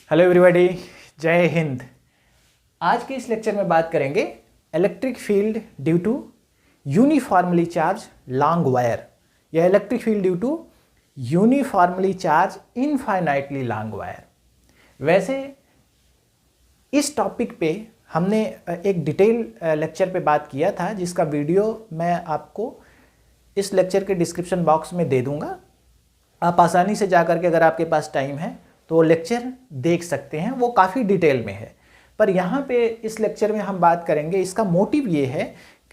Hello everybody, जय हिंद। आज के इस लेक्चर में बात करेंगे electric field due to uniformly charge long wire या electric field due to uniformly charge infinitely long wire. वैसे इस टॉपिक पे हमने एक डिटेल लेक्चर पे बात किया था, जिसका वीडियो मैं आपको इस लेक्चर के डिस्क्रिप्शन बॉक्स में दे दूंगा। आप आसानी से जा कर के, अगर आपके पास टाइम है तो वो लेक्चर देख सकते हैं। वो काफ़ी डिटेल में है, पर यहाँ पे इस लेक्चर में हम बात करेंगे। इसका मोटिव ये है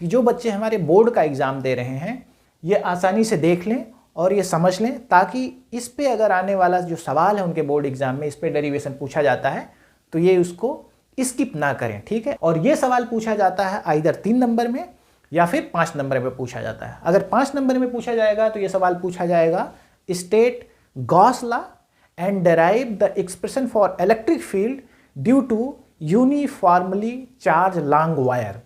कि जो बच्चे हमारे बोर्ड का एग्ज़ाम दे रहे हैं ये आसानी से देख लें और ये समझ लें, ताकि इस पे अगर आने वाला जो सवाल है उनके बोर्ड एग्ज़ाम में, इस पे डेरिवेशन पूछा जाता है तो ये उसको स्किप ना करें, ठीक है। और ये सवाल पूछा जाता है आइदर 3 नंबर में या फिर 5 नंबर में पूछा जाता है। अगर 5 नंबर में पूछा जाएगा तो ये सवाल पूछा जाएगा, state Gauss law and derive the expression for electric field due to uniformly charged long wire।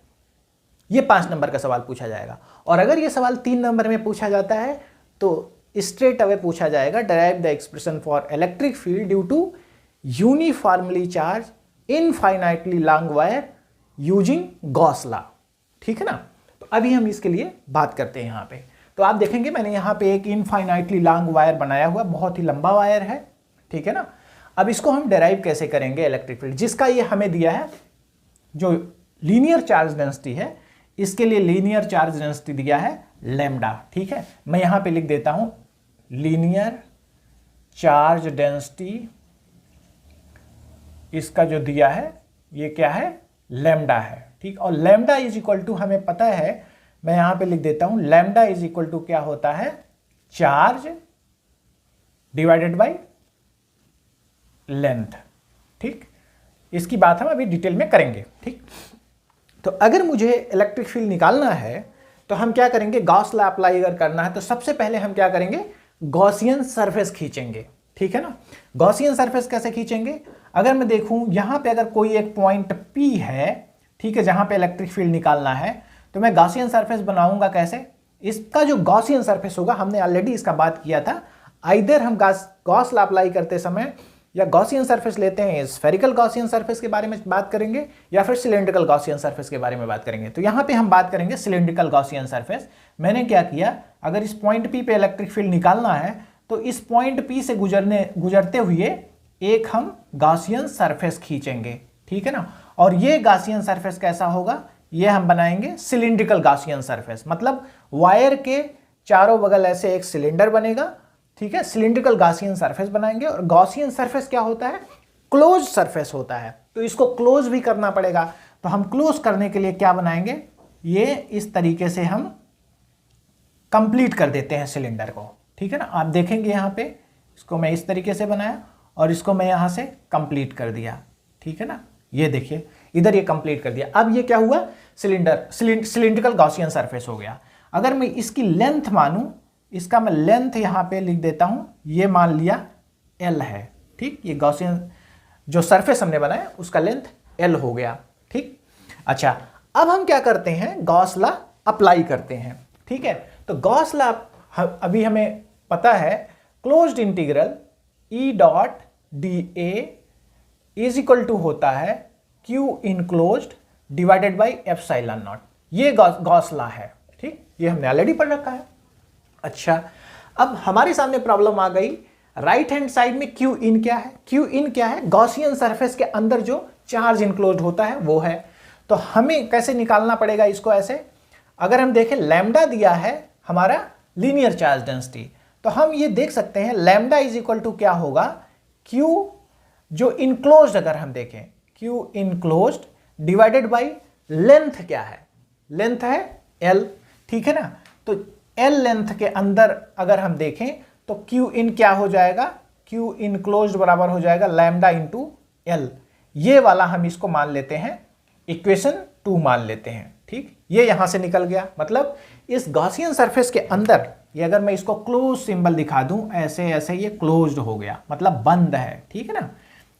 ये 5 नंबर का सवाल पूछा जाएगा। और अगर ये सवाल 3 नंबर में पूछा जाता है तो स्ट्रेट अवे पूछा जाएगा, derive the expression for electric field due to uniformly charged infinitely long wire using Gauss law। ठीक है ना। तो अभी हम इसके लिए बात करते हैं। यहाँ पे तो आप देखेंगे मैंने यहाँ पे एक इनफाइनाइटली लॉन्ग वायर बनाया हुआ, बहुत ही लंबा वायर है, ठीक है ना। अब इसको हम डेराइव कैसे करेंगे इलेक्ट्रिक फील्ड, जिसका ये हमें दिया है जो लीनियर चार्ज डेंसिटी है, इसके लिए लीनियर चार्ज डेंसिटी दिया है लैम्डा, ठीक है। मैं यहां पे लिख देता हूं लीनियर चार्ज डेंसिटी, इसका जो दिया है ये क्या है, लैम्डा है, ठीक। और लैम्डा इज इक्वल टू, हमें पता है, मैं यहां पे लिख देता हूं लैम्डा इज इक्वल टू क्या होता है, चार्ज डिवाइडेड बाय लेंथ, ठीक। इसकी बात हम अभी डिटेल में करेंगे, ठीक। तो अगर मुझे इलेक्ट्रिक फील्ड निकालना है तो हम क्या करेंगे, गॉस लॉ अप्लाई अगर करना है तो सबसे पहले हम क्या करेंगे, गॉसियन सरफेस खींचेंगे, ठीक है ना। गॉसियन सरफेस कैसे खींचेंगे, अगर मैं देखूं यहां पे अगर कोई एक पॉइंट P है, ठीक है, जहां पे इलेक्ट्रिक फील्ड निकालना है, तो मैं गॉसियन सरफेस बनाऊंगा कैसे। इसका जो गॉसियन सरफेस होगा, हमने ऑलरेडी इसका बात किया था, आइदर हम गॉस लॉ अप्लाई करते समय या गॉसियन सरफेस लेते हैं, स्फेरिकल गॉसियन सरफेस के बारे में बात करेंगे या फिर सिलेंड्रिकल गॉसियन सरफेस के बारे में बात करेंगे। तो यहाँ पे हम बात करेंगे सिलेंड्रिकल गॉसियन सरफेस। मैंने क्या किया, अगर इस पॉइंट P पे इलेक्ट्रिक फील्ड निकालना है तो इस पॉइंट P से गुजरते हुए एक हम गॉसियन सरफेस खींचेंगे, ठीक है ना। और ये गॉसियन सरफेस कैसा होगा, ये हम बनाएंगे सिलिंड्रिकल गॉसियन सरफेस। मतलब वायर के चारों बगल ऐसे एक सिलेंडर बनेगा, ठीक है, सिलिंड्रिकल गॉसियन सरफेस बनाएंगे। और गॉसियन सरफेस क्या होता है, क्लोज सरफेस होता है, तो इसको क्लोज भी करना पड़ेगा। तो हम क्लोज करने के लिए क्या बनाएंगे, ये इस तरीके से हम कंप्लीट कर देते हैं सिलेंडर को, ठीक है ना। आप देखेंगे यहाँ पे इसको मैं इस तरीके से बनाया और इसको मैं यहाँ से कंप्लीट कर दिया, ठीक है ना। ये देखिए इधर ये कंप्लीट कर दिया। अब ये क्या हुआ, सिलिंड्रिकल गॉसियन सरफेस हो गया। अगर मैं इसकी लेंथ मानूं, इसका मैं लेंथ यहां पे लिख देता हूं, ये मान लिया L है, ठीक। ये गॉसियन जो सरफेस हमने बनाया उसका लेंथ L हो गया, ठीक। अच्छा, अब हम क्या करते हैं, गॉस लॉ अप्लाई करते हैं, ठीक है। तो गॉस लॉ अभी हमें पता है, closed integral E dot dA is equal to होता है Q enclosed divided by epsilon naught. ये गॉस लॉ है, ठीक। ये हमने ऑलरेडी पढ़ रखा है। अच्छा, अब हमारे सामने प्रॉब्लम आ गई, राइट हैंड साइड में Q इन क्या है, Q इन क्या है, गॉसियन सरफेस के अंदर जो चार्ज इनक्लोज्ड होता है वो है। तो हमें कैसे निकालना पड़ेगा इसको, ऐसे अगर हम देखें लैम्डा दिया है हमारा लीनियर चार्ज डेंसिटी, तो हम ये देख सकते हैं लैम्डा इज इक्वल टू क्या होगा, Q जो इनक्लोज्ड, अगर हम देखें Q enclosed divided by length क्या है, लेंथ है L, ठीक है ना। तो L लेंथ के अंदर अगर हम देखें तो Q इन क्या हो जाएगा, Q इनक्लोज्ड बराबर हो जाएगा लैम्डा इंटू L। ये वाला हम इसको मान लेते हैं इक्वेशन 2 मान लेते हैं, ठीक। ये यहां से निकल गया। मतलब इस गॉसियन सरफेस के अंदर ये अगर मैं इसको क्लोज सिंबल दिखा दूं, ऐसे ऐसे ये क्लोज्ड हो गया, मतलब बंद है, ठीक है ना।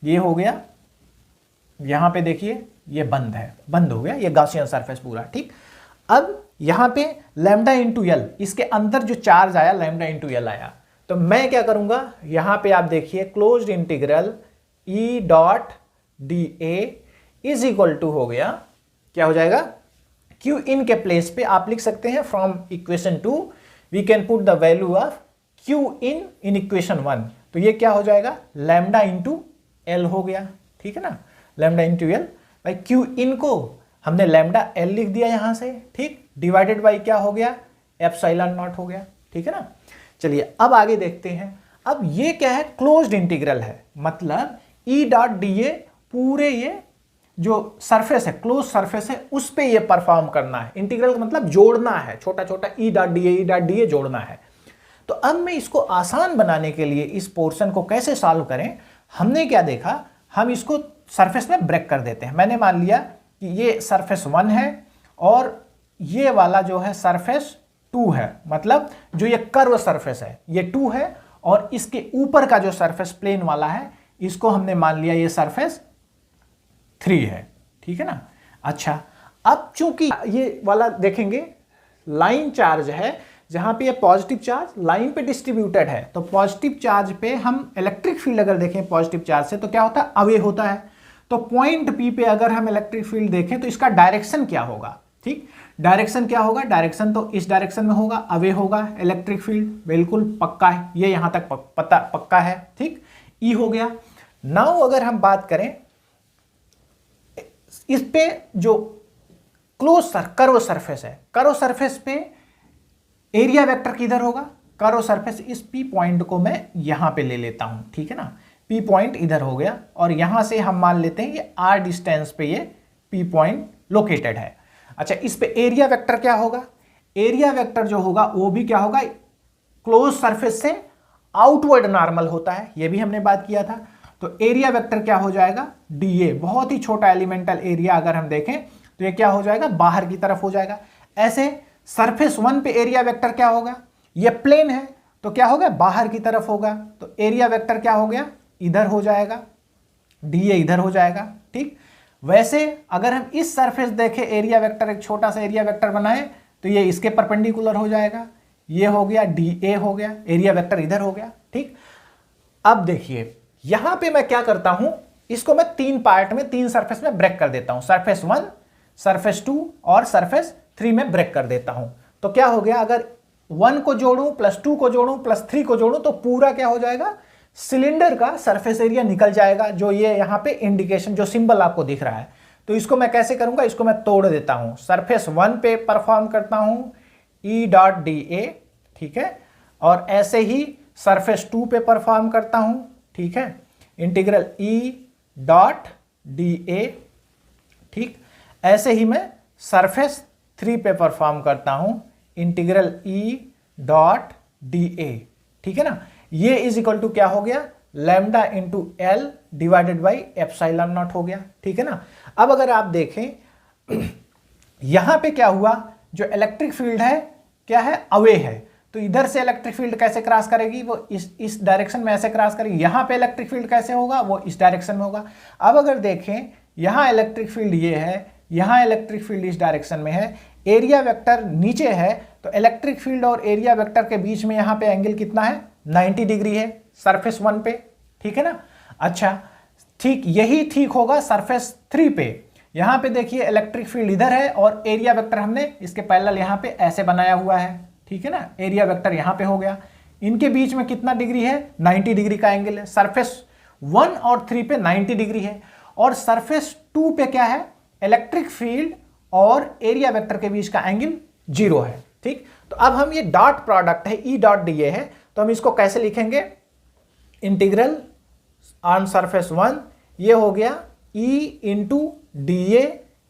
ये हो गया, यहां पे देखिए ये बंद है, बंद हो गया ये गॉसियन सरफेस पूरा, ठीक। अब यहां पे लैम्डा इंटू L, इसके अंदर जो चार्ज आया लैम्डा इंटू L आया, तो मैं क्या करूंगा, यहां पे आप देखिए closed integral E dot D A is equal to हो गया, क्या हो जाएगा, क्यू इन के प्लेस पे आप लिख सकते हैं from equation 2 we can put the value of Q in equation 1, तो ये क्या हो जाएगा, लैम्डा इंटू एल हो गया, ठीक है ना, लैम्डा इंटू एल। भाई क्यू इन को हमने लैम्डा एल लिख दिया यहां से, ठीक, डिवाइडेड बाई क्या हो गया, एप्सिलॉन नॉट हो गया, ठीक है ना। चलिए अब आगे देखते हैं। अब ये क्या है, क्लोज्ड इंटीग्रल है, मतलब ई डॉट डी ए पूरे ये जो सरफेस है, क्लोज सरफेस है, उस पे ये परफॉर्म करना है। इंटीग्रल का मतलब जोड़ना है, छोटा छोटा ई डॉट डी ए जोड़ना है। तो अब मैं इसको आसान बनाने के लिए इस पोर्शन को कैसे सॉल्व करें, हमने क्या देखा, हम इसको सरफेस में ब्रेक कर देते हैं। मैंने मान लिया कि ये सरफेस 1 है और ये वाला जो है सरफेस 2 है, मतलब जो ये कर्व सरफेस है ये 2 है और इसके ऊपर का जो सरफेस प्लेन वाला है इसको हमने मान लिया ये सरफेस 3 है, ठीक है ना। अच्छा, अब चूंकि ये वाला देखेंगे लाइन चार्ज है, जहां पे ये पॉजिटिव चार्ज लाइन पे डिस्ट्रीब्यूटेड है, तो पॉजिटिव चार्ज पे हम इलेक्ट्रिक फील्ड अगर देखें पॉजिटिव चार्ज से तो क्या होता है, अवे होता है। तो पॉइंट पी पे अगर हम इलेक्ट्रिक फील्ड देखें तो इसका डायरेक्शन क्या होगा, ठीक, डायरेक्शन क्या होगा, डायरेक्शन तो इस डायरेक्शन में होगा, अवे होगा इलेक्ट्रिक फील्ड, बिल्कुल पक्का है, ये यहां तक पक्का है, ठीक, ई हो गया। नाउ अगर हम बात करें इस पे जो क्लोज कर्व सरफेस है, कर्व सरफेस पे एरिया वेक्टर किधर होगा, कर्व सरफेस, इस पी पॉइंट को मैं यहां पे ले लेता हूं, ठीक है ना, पी पॉइंट इधर हो गया और यहां से हम मान लेते हैं ये आर डिस्टेंस पे ये पी पॉइंट लोकेटेड है। अच्छा, इस पे एरिया वेक्टर क्या होगा, एरिया वेक्टर जो होगा वो भी क्या होगा, क्लोज सरफेस से आउटवर्ड नॉर्मल होता है, ये भी हमने बात किया था। तो एरिया वेक्टर क्या हो जाएगा, डी ए, बहुत ही छोटा एलिमेंटल एरिया अगर हम देखें तो ये क्या हो जाएगा, बाहर की तरफ हो जाएगा। ऐसे सरफेस 1 पे एरिया वेक्टर क्या होगा, ये प्लेन है तो क्या होगा, बाहर की तरफ होगा, तो एरिया वेक्टर क्या हो गया, इधर हो जाएगा, डी ए इधर हो जाएगा, ठीक। वैसे अगर हम इस सरफेस देखें एरिया वेक्टर, एक छोटा सा एरिया वेक्टर बनाए तो ये इसके परपेंडिकुलर हो जाएगा, ये हो गया डी ए हो गया, एरिया वेक्टर इधर हो गया, ठीक। अब देखिए यहां पे मैं क्या करता हूं, इसको मैं 3 पार्ट में 3 सरफेस में ब्रेक कर देता हूं, सरफेस 1, सरफेस 2 और सरफेस 3 में ब्रेक कर देता हूं। तो क्या हो गया, अगर 1 को जोड़ूं प्लस 2 को जोड़ूं प्लस 3 को जोड़ूं तो पूरा क्या हो जाएगा, सिलेंडर का सरफेस एरिया निकल जाएगा, जो ये यहां पे इंडिकेशन जो सिंबल आपको दिख रहा है। तो इसको मैं कैसे करूंगा, इसको मैं तोड़ देता हूं, सरफेस 1 पे परफॉर्म करता हूं ई डॉट डी ए, ठीक है, और ऐसे ही सरफेस 2 पे परफॉर्म करता हूं, ठीक है, इंटीग्रल ई डॉट डी ए, ठीक। ऐसे ही मैं सरफेस 3 पे परफॉर्म करता हूं इंटीग्रल ई डॉट डी ए, ठीक है ना। ये इज इक्वल टू क्या हो गया, lambda into L divided by epsilon not हो गया, ठीक है ना। अब अगर आप देखें यहां पे क्या हुआ, जो इलेक्ट्रिक फील्ड है क्या है, अवे है, तो इधर से इलेक्ट्रिक फील्ड कैसे क्रॉस करेगी, वो इस डायरेक्शन में ऐसे क्रॉस करेगी। यहां पे इलेक्ट्रिक फील्ड कैसे होगा, वो इस डायरेक्शन में होगा। अब अगर देखें यहां इलेक्ट्रिक फील्ड ये है, यहां इलेक्ट्रिक फील्ड इस डायरेक्शन में है, एरिया वेक्टर नीचे है, तो इलेक्ट्रिक फील्ड और एरिया वेक्टर के बीच में यहां पे एंगल कितना है, 90 डिग्री है सरफेस 1 पे, ठीक है ना। अच्छा, ठीक यही ठीक होगा सरफेस 3 पे। यहां पे देखिए इलेक्ट्रिक फील्ड इधर है और एरिया वेक्टर हमने इसके पैरेलल यहां पे ऐसे बनाया हुआ है, ठीक है ना, एरिया वेक्टर यहां पे हो गया। इनके बीच में कितना डिग्री है, 90 डिग्री का एंगल है। सरफेस 1 और 3 पे 90 डिग्री है और सरफेस 2 पे क्या है, इलेक्ट्रिक फील्ड और एरिया वेक्टर के बीच का एंगल 0 है, ठीक। तो अब हम ये डॉट प्रोडक्ट है ई डॉट डी ए है, तो हम इसको कैसे लिखेंगे, इंटीग्रल ऑन सरफेस 1 ये हो गया E into D A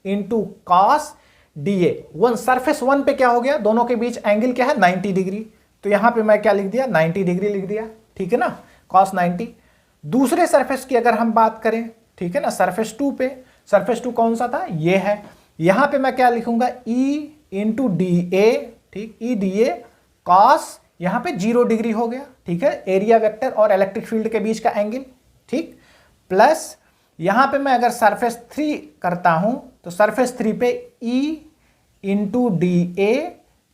into cos D A. 1 surface 1 पे क्या हो गया, दोनों के बीच एंगल क्या है, 90 डिग्री, तो यहां पे मैं क्या लिख दिया, 90 डिग्री लिख दिया, ठीक है ना, कॉस 90। दूसरे सरफेस की अगर हम बात करें, ठीक है ना, सरफेस 2 पे, सरफेस 2 कौन सा था, ये है, यहां पे मैं क्या लिखूंगा, ई इंटू डी ए, ठीक, ई डी ए कॉस, यहां पे 0 डिग्री हो गया, ठीक है, एरिया वेक्टर और इलेक्ट्रिक फील्ड के बीच का एंगल, ठीक, प्लस यहां पे मैं अगर सरफेस 3 करता हूं तो सरफेस 3 पे ई इंटू डी ए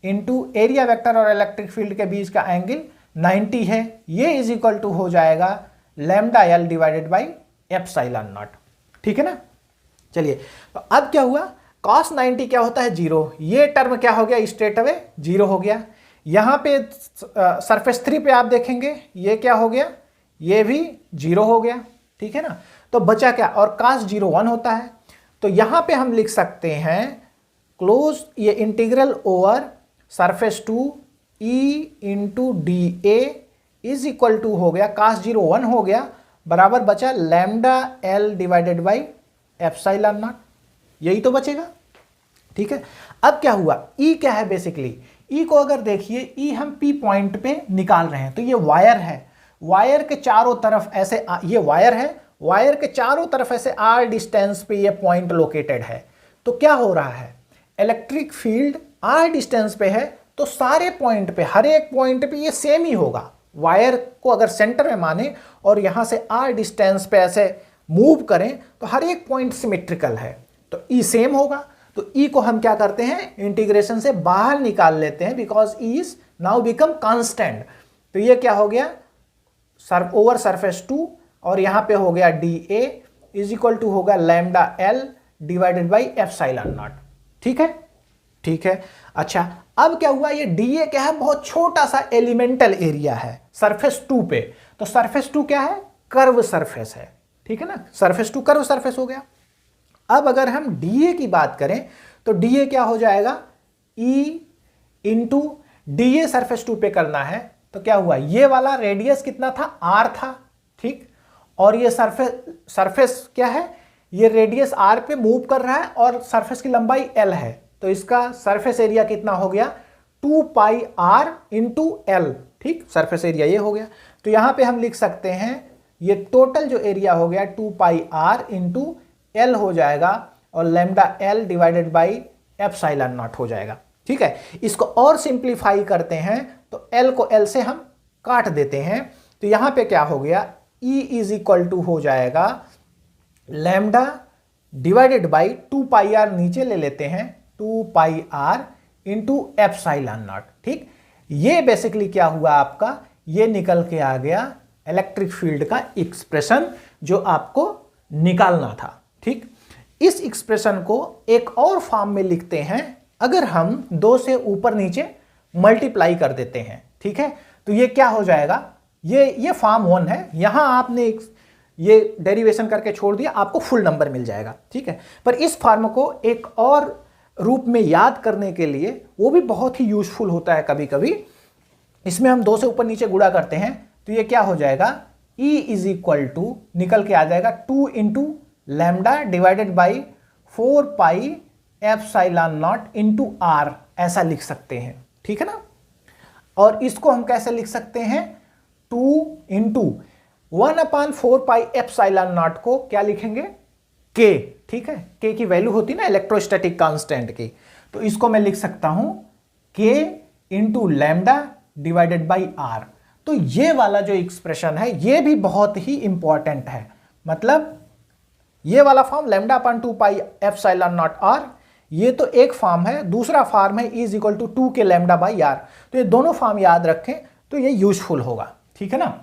इंटू एरिया वेक्टर और इलेक्ट्रिक फील्ड के बीच का एंगल 90 है, ये इज इक्वल टू हो जाएगा lambda L divided by epsilon naught, ठीक है ना। चलिए तो अब क्या हुआ, cos 90 क्या होता है 0, ये टर्म क्या हो गया स्ट्रेट अवे 0 हो गया। यहाँ पे सरफेस 3 पे आप देखेंगे ये क्या हो गया, ये भी 0 हो गया, ठीक है ना। तो बचा क्या, और cos 0 1 होता है। तो यहाँ पे हम लिख सकते हैं क्लोज ये integral over surface 2 e into D A is equal to हो गया cos 0 1 हो गया, बराबर बचा lambda L divided by epsilon naught, यही तो बचेगा, ठीक है। अब क्या हुआ, ई क्या है बेसिकली, ई को अगर देखिए, ई हम पी पॉइंट पे निकाल रहे हैं, तो ये वायर है, वायर के चारों तरफ ऐसे ये वायर है, वायर के चारों तरफ ऐसे आर डिस्टेंस पे ये पॉइंट लोकेटेड है। तो क्या हो रहा है, इलेक्ट्रिक फील्ड आर डिस्टेंस पे है, तो सारे पॉइंट पे, हर एक पॉइंट पे ये सेम ही होगा। वायर को अगर सेंटर में माने और यहां से आर डिस्टेंस पे ऐसे मूव करें तो हर एक पॉइंट सिमेट्रिकल है, तो ई सेम होगा। तो ई को हम क्या करते हैं, इंटीग्रेशन से बाहर निकाल लेते हैं, because E is now become constant. तो ये क्या हो गया, ओवर सरफेस 2 और यहां पे हो गया d A is equal to होगा lambda L divided by epsilon naught, ठीक है, ठीक है। अच्छा अब क्या हुआ, ये डी ए क्या है, बहुत छोटा सा एलिमेंटल एरिया है सरफेस 2 पे। तो सरफेस 2 क्या है, कर्व सरफेस है, ठीक है ना, सरफेस 2 कर्व सरफेस हो गया। अब अगर हम डी ए की बात करें तो डी ए क्या हो जाएगा, E into D a surface 2 पे करना है, तो क्या हुआ, ये वाला रेडियस कितना था, आर था, ठीक, और ये सरफेस क्या है, ये रेडियस आर पे मूव कर रहा है और सरफेस की लंबाई एल है, तो इसका सरफेस एरिया कितना हो गया, 2 पाई आर इंटू एल, ठीक, सरफेस एरिया ये हो गया। तो यहां पे हम लिख सकते हैं ये टोटल जो एरिया हो गया 2 पाई आर इंटू एल हो जाएगा, और lambda L divided by epsilon not हो जाएगा, ठीक है। इसको और सिंप्लीफाई करते हैं तो एल को एल से हम काट देते हैं, तो यहां पे क्या हो गया, ई इज इक्वल टू हो जाएगा lambda divided by 2 pi r नीचे ले लेते हैं, 2 pi r into epsilon naught, ठीक। ये बेसिकली क्या हुआ आपका, ये निकल के आ गया इलेक्ट्रिक फील्ड का एक्सप्रेशन जो आपको निकालना था, ठीक। इस एक्सप्रेशन को एक और फॉर्म में लिखते हैं, अगर हम 2 से ऊपर नीचे मल्टीप्लाई कर देते हैं, ठीक है, तो ये क्या हो जाएगा, ये फॉर्म 1 है, यहां आपने ये डेरिवेशन करके छोड़ दिया, आपको फुल नंबर मिल जाएगा, ठीक है। पर इस फॉर्म को एक और रूप में याद करने के लिए, वो भी बहुत ही यूजफुल होता है कभी कभी, इसमें हम 2 से ऊपर नीचे गुणा करते हैं, तो ये क्या हो जाएगा, E इज इक्वल टू निकल के आ जाएगा 2 into lambda divided by 4 pi epsilon naught into r, ऐसा लिख सकते हैं, ठीक है ना। और इसको हम कैसे लिख सकते हैं, 2 इंटू 1/4 पाई एप्सिलॉन नॉट को क्या लिखेंगे, के, ठीक है, के की वैल्यू होती है ना इलेक्ट्रोस्टैटिक कांस्टेंट की, तो इसको मैं लिख सकता हूं के into lambda divided by r. तो ये वाला जो एक्सप्रेशन है ये भी बहुत ही इंपॉर्टेंट है, मतलब ये वाला form lambda upon 2 pi epsilon naught r, ये तो एक फॉर्म है, दूसरा फॉर्म है इज इक्वल टू 2 के लैम्डा बाई आर। तो ये दोनों फॉर्म याद रखें तो ये यूजफुल होगा, ठीक है ना।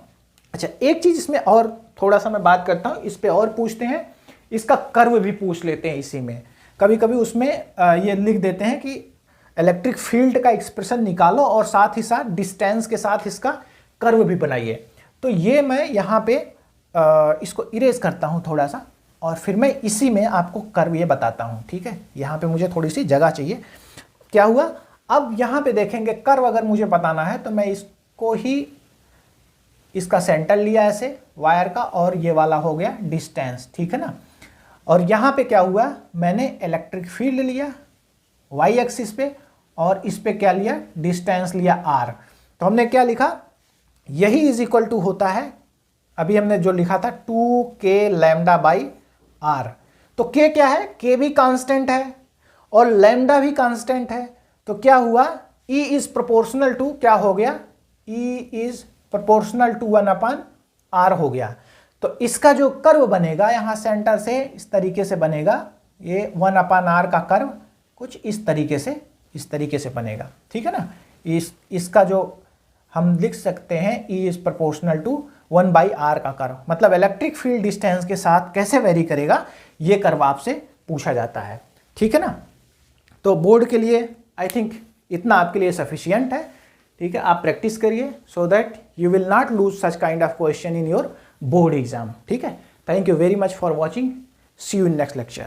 अच्छा एक चीज इसमें और थोड़ा सा मैं बात करता हूं, इस पे और पूछते हैं, इसका कर्व भी पूछ लेते हैं इसी में, कभी कभी उसमें ये लिख देते हैं कि इलेक्ट्रिक फील्ड का एक्सप्रेशन निकालो और साथ ही साथ डिस्टेंस के साथ इसका कर्व भी बनाइए। तो ये मैं यहाँ पे इसको इरेज करता हूँ थोड़ा सा, और फिर मैं इसी में आपको कर्व ये बताता हूँ, ठीक है। यहाँ पे मुझे थोड़ी सी जगह चाहिए। क्या हुआ, अब यहाँ पे देखेंगे कर्व अगर मुझे बताना है तो मैं इसको ही, इसका सेंटर लिया ऐसे वायर का, और ये वाला हो गया डिस्टेंस, ठीक है ना। और यहाँ पे क्या हुआ, मैंने इलेक्ट्रिक फील्ड लिया वाई एक्सिस पे, और इस पे क्या लिया, डिस्टेंस लिया आर। तो हमने क्या लिखा, यही इज इक्वल टू होता है, अभी हमने जो लिखा था 2 के लैम्डा बाई आर। तो के क्या है, के भी कांस्टेंट है और लैम्डा भी कांस्टेंट है, तो क्या हुआ, ई इज प्रोपोर्शनल टू, क्या हो गया, E is proportional to 1/r हो गया। तो इसका जो कर्व बनेगा यहाँ सेंटर से इस तरीके से बनेगा, ये 1/r का कर्व कुछ इस तरीके से बनेगा, ठीक है ना। इसका जो हम लिख सकते हैं E is proportional to 1/r का कर्व, मतलब इलेक्ट्रिक फील्ड डिस्टेंस के साथ कैसे वेरी करेगा ये कर्व आपसे पूछा जाता है। ठीक है ना। तो बोर्ड के लिए आई थिंक इतना आपके लिए सफिशियंट है। ठीक है, आप प्रैक्टिस करिए so that you will not lose such kind of question in your board exam. ठीक है, thank you very much for watching, see you in next lecture.